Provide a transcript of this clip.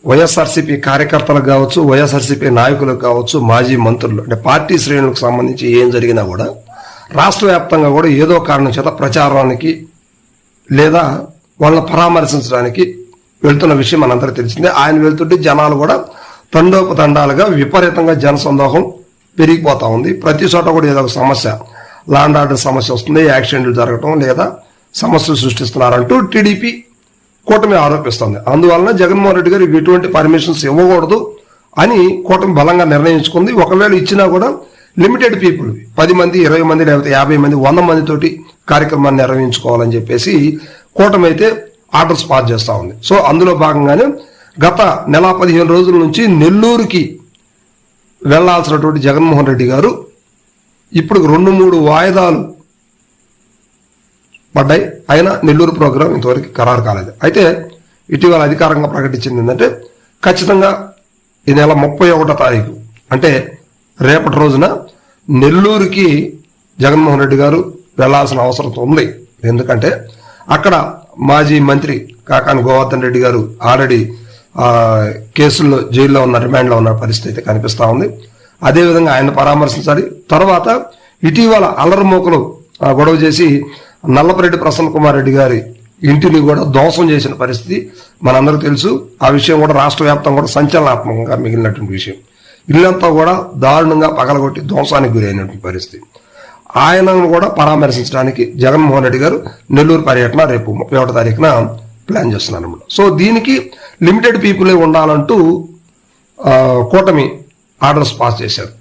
వైఎస్ఆర్సీపీ కార్యకర్తలకు కావచ్చు, వైఎస్ఆర్సీపీ నాయకులకు కావచ్చు, మాజీ మంత్రులు అంటే పార్టీ శ్రేణులకు సంబంధించి ఏం జరిగినా కూడా రాష్ట్ర వ్యాప్తంగా కూడా ఏదో కారణం చేత ప్రచారానికి లేదా వాళ్ళని పరామర్శించడానికి వెళ్తున్న విషయం మనందరికీ తెలిసిందే. ఆయన వెళ్తుంటే జనాలు కూడా తండోపతండాలుగా విపరీతంగా జనసందోహం పెరిగిపోతా ఉంది. ప్రతి చోట కూడా ఏదో ఒక సమస్య, ల్యాండ్ ఆర్డర్ సమస్య వస్తుంది, యాక్సిడెంట్లు జరగటం లేదా సమస్యలు సృష్టిస్తున్నారంటూ టీడీపీ కూటమి ఆరోపిస్తుంది. అందువలన జగన్మోహన్ రెడ్డి గారు ఎటువంటి పర్మిషన్స్ ఇవ్వకూడదు అని కూటమి బలంగా నిర్ణయించుకుంది. ఒకవేళ ఇచ్చినా కూడా లిమిటెడ్ పీపుల్ 10 మంది, 20 మంది, లేకపోతే 50 మంది, 100 మందితోటి కార్యక్రమాన్ని నిర్వహించుకోవాలని చెప్పేసి కూటమి అయితే ఆర్డర్స్ పాస్ చేస్తూ ఉంది. సో అందులో భాగంగానే గత నెల 15 రోజుల నుంచి నెల్లూరుకి వెళ్లాల్సినటువంటి జగన్మోహన్ రెడ్డి గారు ఇప్పుడు 2-3 వాయిదాలు పడ్డాయి. అయినా నెల్లూరు ప్రోగ్రాం ఇంతవరకు ఖరారు కాలేదు. అయితే ఇటీవల అధికారంగా ప్రకటించింది ఏంటంటే ఖచ్చితంగా ఈ నెల 31వ తారీఖు అంటే రేపటి రోజున నెల్లూరుకి జగన్మోహన్ రెడ్డి గారు వెళ్లాల్సిన అవసరం ఉంది. ఎందుకంటే అక్కడ మాజీ మంత్రి కాకాని గోవర్ధన్ రెడ్డి గారు ఆల్రెడీ కేసుల్లో జైల్లో ఉన్న, రిమాండ్లో ఉన్న పరిస్థితి కనిపిస్తూ ఉంది. అదేవిధంగా ఆయన పరామర్శించాలి. తర్వాత ఇటీవల అల్లరిమోకలు గొడవ చేసి నల్లపరెడ్డి ప్రసన్న కుమార్ రెడ్డి గారి ఇంటిని కూడా ధ్వంసం చేసిన పరిస్థితి మనందరికీ తెలుసు. ఆ విషయం కూడా రాష్ట్ర వ్యాప్తంగా కూడా సంచలనాత్మకంగా మిగిలినటువంటి విషయం. ఇల్లంతా కూడా దారుణంగా పగలగొట్టి ధ్వంసానికి గురైనటువంటి పరిస్థితి. ఆయనను కూడా పరామర్శించడానికి జగన్మోహన్ రెడ్డి గారు నెల్లూరు పర్యటన రేపు 31వ తారీఖున ప్లాన్ చేస్తున్నారు అన్నమాట. సో దీనికి లిమిటెడ్ పీపులే ఉండాలంటూ కూటమి ఆర్డర్స్ పాస్ చేశారు.